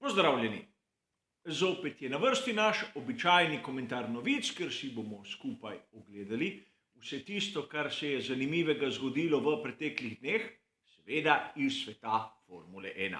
Pozdravljeni! Zopet je na vrsti naš običajni komentar novic, kjer si bomo skupaj ogledali vse tisto, kar se je zanimivega zgodilo v preteklih dneh, seveda iz sveta Formule 1.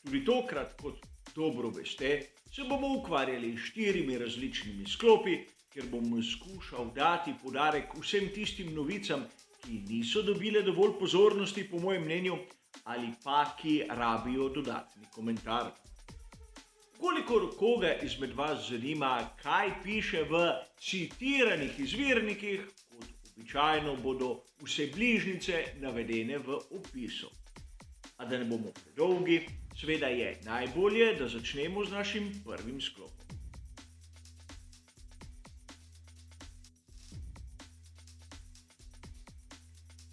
Tudi tokrat, kot dobro veste, se bomo ukvarjali s 4 različnimi sklopi, kjer bomo skušali dati poudarek vsem tistim novicam, ki niso dobile dovolj pozornosti, po mojem mnenju, ali pa ki rabijo dodatni komentar. Kolikor koga izmed vas zanima, kaj piše v citiranih izvirnikih, kot običajno bodo vse bližnjice navedene v opisu. A da ne bomo predolgi, seveda je najbolje, da začnemo z našim prvim sklopom.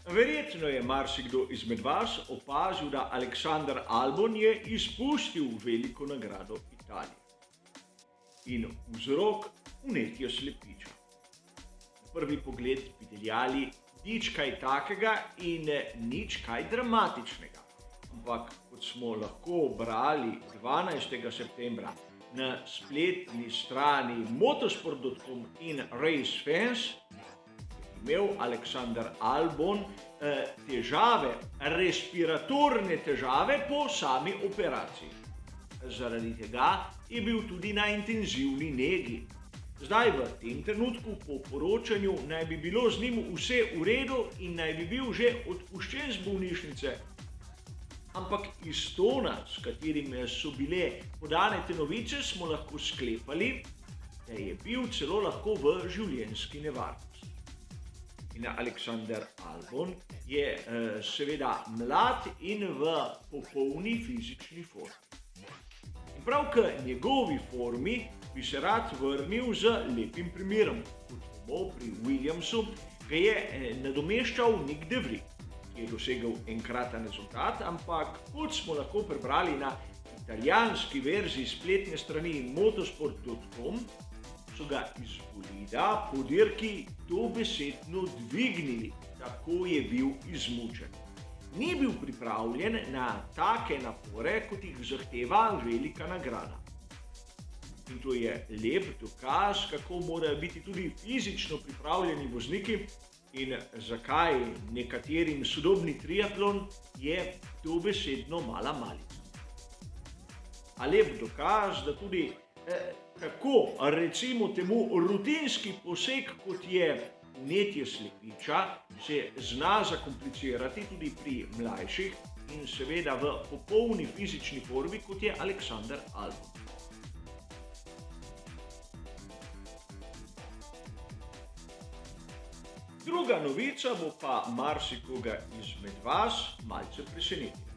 Verjetno je marsikdo izmed vas opazil, da Alexander Albon je izpustil veliko nagrado Italije. In vzrok vnetje slepiča. Na prvi pogled bi deljali nič kaj takega in nič kaj dramatičnega. Ampak, kot smo lahko brali 12. septembra na spletni strani motorsport.com in RaceFans, je imel Alexander Albon težave, respiratorne težave po sami operaciji. Zaradi tega je bil tudi na intenzivni negi. Zdaj v tem trenutku po poročanju naj bi bilo z njim vse v redu in naj bi bil že odpuščen z bolnišnice. Ampak iz tona, s katerim so bile podane te novice, smo lahko sklepali, da je bil celo lahko v življenjski nevarnosti. In Alexander Albon je seveda mlad in v popolni fizični formi. In prav k njegovi formi bi se rad vrnil z lepim primerom. Kot bomo pri Williamsu, ga je nadomeščal Nick De Vries, ki je dosegel enkraten rezultat, ampak kot smo lahko prebrali na italijanski verziji spletne strani motorsport.com, so ga iz bolida po dirki dobesedno dvignili, tako je bil izmučen. Ni bil pripravljen na take napore, kot jih zahteva velika nagrada. In to je lep dokaz, kako morajo biti tudi fizično pripravljeni vozniki, in zakaj nekaterim sodobni triatlon je dobesedno mala malica. A lep dokaz, da tudi tako recimo temu rutinski poseg, kot je vnetje slepiča, se zna zakomplicirati tudi pri mlajših in seveda v popolni fizični formi, kot je Alexander Albon. Druga novica bo pa marsikoga izmed vas malce presenetila.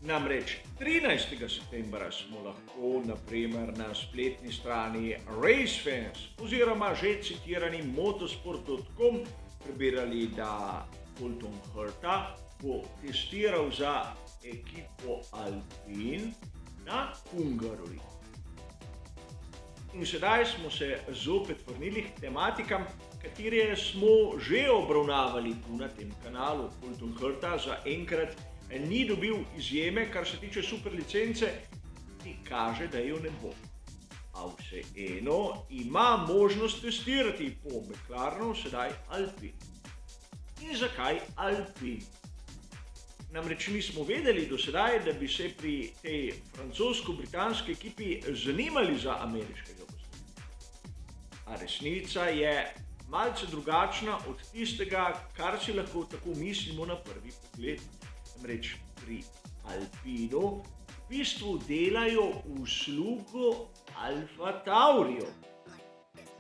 Namreč 13. septembra smo lahko naprimer na spletni strani RaceFans oziroma že citirani motorsport.com prebirali, da Colton Herta bo testiral za ekipo Alpine na Hungaroringu. In sedaj smo se zopet vrnili k tematikam, katere smo že obravnavali tu na tem kanalu. Colton Herta zaenkrat ni dobil izjeme, kar se tiče superlicence, ki kaže, da jo ne bo. A vseeno ima možnost testirati po McLarenu, sedaj Alpine. In zakaj Alpine? Namreč nismo vedeli do sedaj, da bi se pri tej francosko-britanski ekipi zanimali za ameriškega voznika. A resnica je malce drugačna od tistega, kar si lahko tako mislimo na prvi pogled. Namreč pri Alpinu v bistvu delajo uslugo Alfa Tauriju.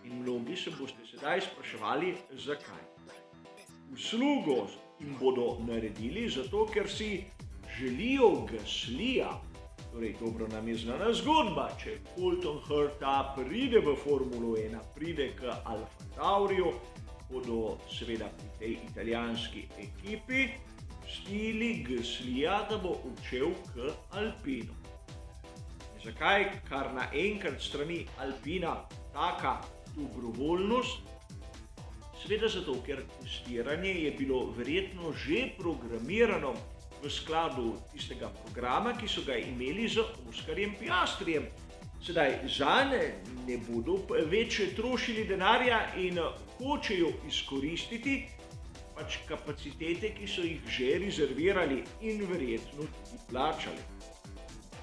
In mnogi se boste sedaj spraševali, zakaj. Uslugo jim bodo naredili zato, ker si želijo Gaslija. Torej, dobro nam je znana zgodba, če Colton Herta pride v Formulo 1, pride k Alfa Tauriju, bodo seveda pri tej italijanski ekipi pustili Gaslija, da bo odšel k Alpinu. Zakaj kar naenkrat strani Alpina taka dobrovoljnost? Seveda zato, ker testiranje je bilo verjetno že programirano v skladu tistega programa, ki so ga imeli z Oskarjem Piastrijem. Sedaj zanje ne bodo več trošili denarja in hočejo izkoristiti pač kapacitete, ki so jih že rezervirali in verjetno tudi plačali.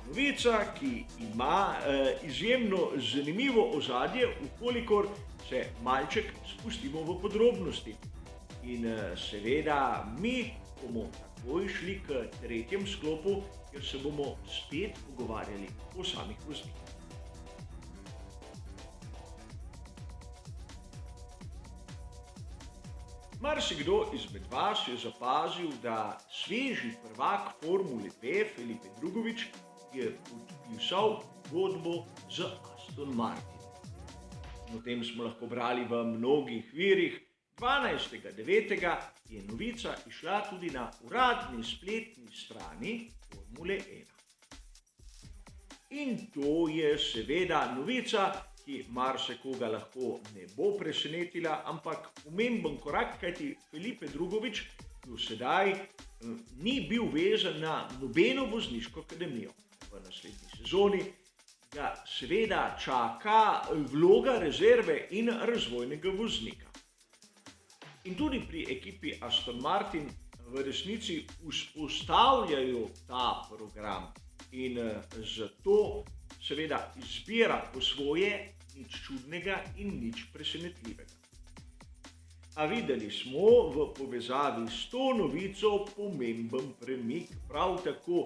Novica, ki ima izjemno zanimivo ozadje, ukolikor se malček spustimo v podrobnosti. In seveda mi bomo takoj šli k tretjem sklopu, kjer se bomo spet pogovarjali o samih voznikih. Marsikdo izmed vas je zapazil, da sveži prvak Formule P Felipe Drugovich je podpisal pogodbo z Aston Martinom. O tem smo lahko brali v mnogih virih. 12.9. je novica izšla tudi na uradni spletni strani Formule 1. In to je seveda novica, ki marsikoga lahko ne bo presenetila, ampak pomemben korak, kajti Felipe Drugovich do sedaj ni bil vezan na nobeno vozniško akademijo. V naslednji sezoni ga seveda čaka vloga rezerve in razvojnega voznika. In tudi pri ekipi Aston Martin v resnici vzpostavljajo ta program in zato seveda izbira po svoje, nič čudnega in nič presenetljivega. A videli smo v povezavi s to novico pomemben premik. Prav tako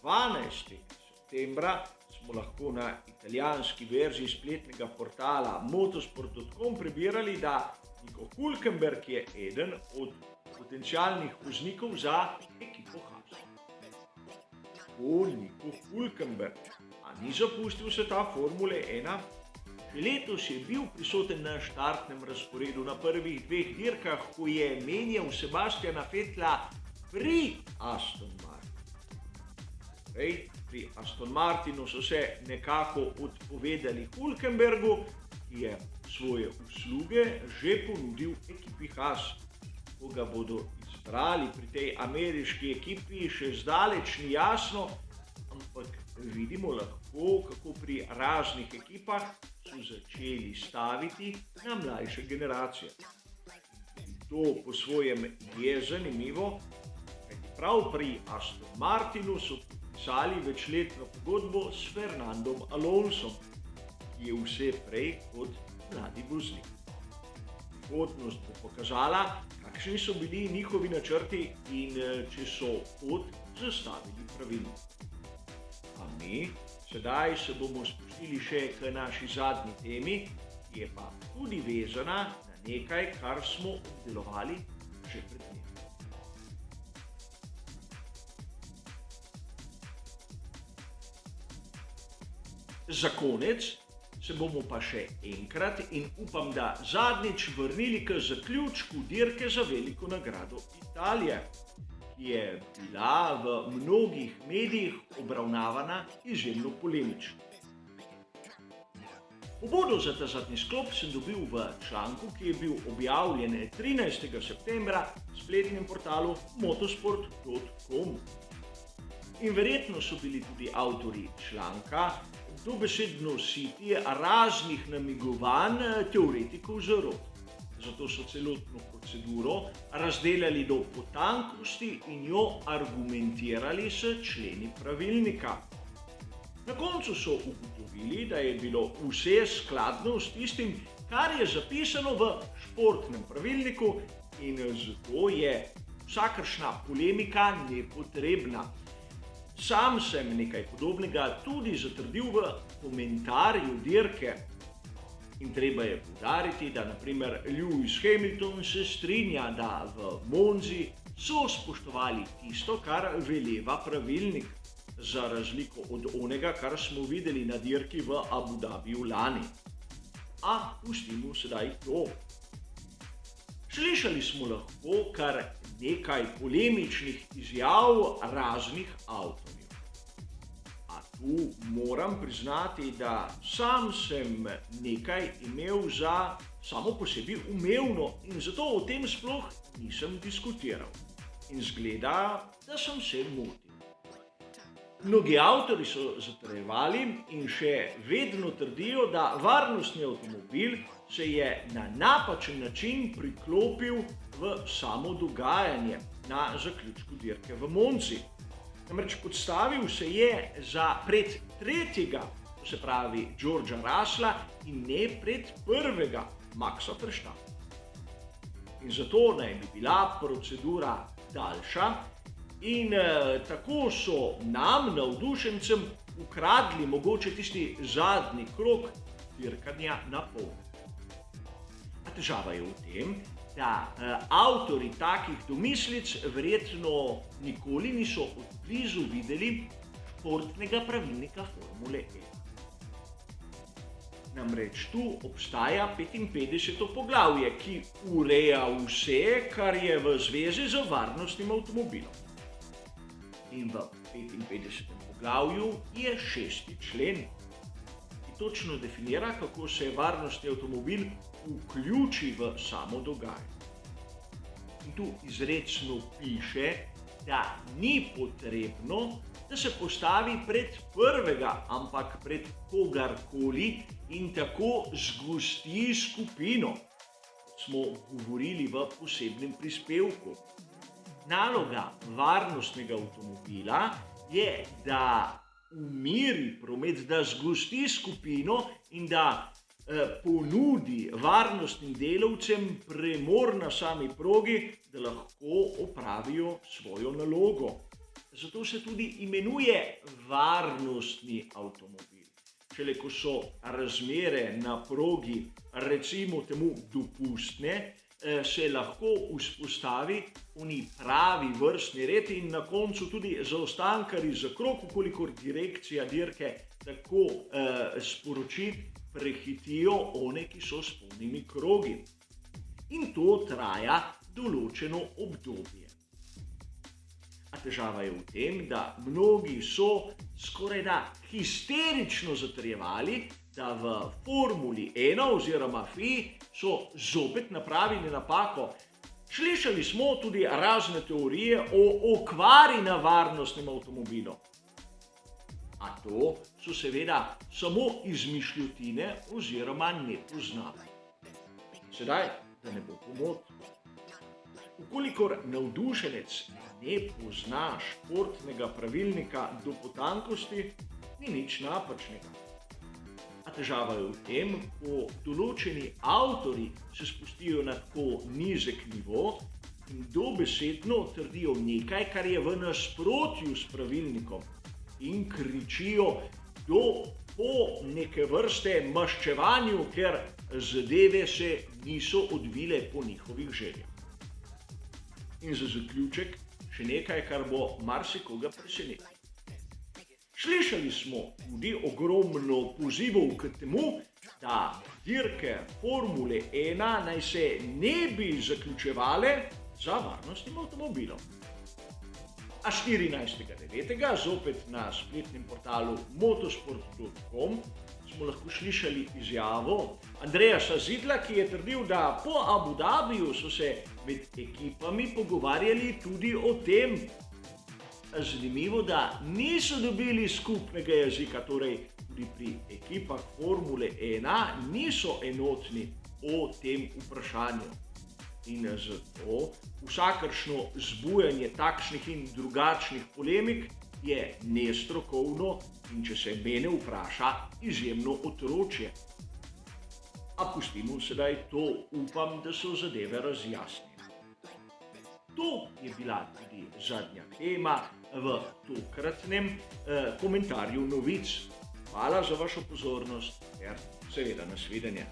12. septembra smo lahko na italijanski verziji spletnega portala motorsport.com prebirali, da Nico Hülkenberg je eden od potencialnih voznikov za ekipo Haas. Nico Hülkenberg ni zapustil sveta Formule 1. Že letos je bil prisoten na štartnem razporedu na prvih dveh dirkah, ko je menjal Sebastiana Vettla pri Aston Martinu. Pri Aston Martinu so se nekako odpovedali Hülkenbergu, ki je svoje usluge že ponudil ekipi Haas. Ko ga bodo izbrali pri tej ameriški ekipi, še zdaleč ni jasno, ampak vidimo lahko, kako pri raznih ekipah so začeli staviti na mlajše generacije. In to po svojem je zanimivo, kajti prav pri Aston Martinu so podpisali večletno pogodbo s Fernandom Alonsom, ki je vse prej kot mladi voznik. Prihodnost bo pokazala, kakšni so bili njihovi načrti in če so pot zastavili pravilno. A mi sedaj se bomo spustili še k naši zadnji temi, ki je pa tudi vezana na nekaj, kar smo obdelovali že pred dnevi. Za konec se bomo pa še enkrat in upam, da zadnjič vrnili k zaključku dirke za veliko nagrado Italije, ki je bila v mnogih medijih obravnavana izjemno polemično. Uvodo za ta zadnji sklop sem dobil v članku, ki je bil objavljen 13. septembra v spletnem portalu motorsport.com. In verjetno so bili tudi avtorji članka dobesedno siti raznih namigovanj teoretikov zarot. Zato so celotno proceduro razdelali do potankosti in jo argumentirali s členi pravilnika. Na koncu so ugotovili, da je bilo vse skladno s tistim, kar je zapisano v športnem pravilniku in zato je vsakršna polemika nepotrebna. Sam sem nekaj podobnega tudi zatrdil v komentarju dirke. In treba je poudariti, da naprimer Lewis Hamilton se strinja, da v Monzi so spoštovali tisto, kar veleva pravilnik, za razliko od onega, kar smo videli na dirki v Abu Dhabiju lani. A pustimo sedaj to. Slišali smo lahko kar nekaj polemičnih izjav raznih avtorjev. A tu moram priznati, da sam sem nekaj imel za samo po sebi umevno in zato o tem sploh nisem diskutiral. In zgleda, da sem se motil. Mnogi avtorji so zatrjevali in še vedno trdijo, da varnostni avtomobil se je na napačen način priklopil v samo dogajanje na zaključku dirke v Monzi. Namreč podstavil se je pred tretjega, to se pravi Georgea Russella, in ne pred prvega Maxa Verstappena. In zato naj bi bila procedura daljša in tako so nam, navdušencem, ukradli mogoče tisti zadnji krog dirkanja na pol. A težava je v tem, da avtorji takih domislic verjetno nikoli niso od blizu videli športnega pravilnika Formule 1. Namreč tu obstaja 55. poglavje, ki ureja vse, kar je v zvezi z varnostnim avtomobilom. In v 55. poglavju je 6. člen, ki točno definira, kako se varnostni avtomobil vključi v samo dogajanje. In tu izrecno piše, da ni potrebno, da se postavi pred prvega, ampak pred kogarkoli in tako zgosti skupino, kot smo govorili v posebnem prispevku. Naloga varnostnega avtomobila je, da umiri promet, da zgosti skupino in da ponudi varnostnim delavcem premor na sami progi, da lahko opravijo svojo nalogo. Zato se tudi imenuje varnostni avtomobil. Šele ko so razmere na progi, recimo temu dopustne, se lahko vzpostavi pravi vrstni red in na koncu tudi zaostankarji za krog, kolikor direkcija dirke tako sporoči, prehitijo one, ki so s polnimi krogi. In to traja določeno obdobje. A težava je v tem, da mnogi so skorajda histerično zatrjevali, da v Formuli 1 oziroma FIA so zopet napravili napako. Slišali smo tudi razne teorije o okvari na varnostnem avtomobilu. A to so seveda samo izmišljotine oziroma nepoznave. Sedaj, da ne bo pomote. Vkolikor navdušenec ne pozna športnega pravilnika do potankosti, ni nič napačnega. A težava je v tem, ko določeni avtorji se spustijo na tako nizek nivo in dobesedno trdijo nekaj, kar je v nasprotju s pravilnikom in kričijo po neke vrste maščevanju, ker zadeve se niso odvile po njihovih željah. In za zaključek še nekaj, kar bo marsikoga presenetilo. Slišali smo tudi ogromno pozivov k temu, da dirke Formule 1 naj se ne bi zaključevale za varnostnim avtomobilom. A 14.9. zopet na spletnem portalu motosport.com smo lahko slišali izjavo Andreasa Zidla, ki je trdil, da po Abu Dhabiju so se med ekipami pogovarjali tudi o tem. Zanimivo, da niso dobili skupnega jezika, torej tudi pri ekipah Formule 1 niso enotni o tem vprašanju. In zato vsakršno zbujanje takšnih in drugačnih polemik je nestrokovno in, če se mene vpraša, izjemno otročje. A pustimo sedaj to, upam, da so zadeve razjasnjene. To je bila tudi zadnja tema v tokratnem komentarju novic. Hvala za vašo pozornost ter seveda nasvidenje.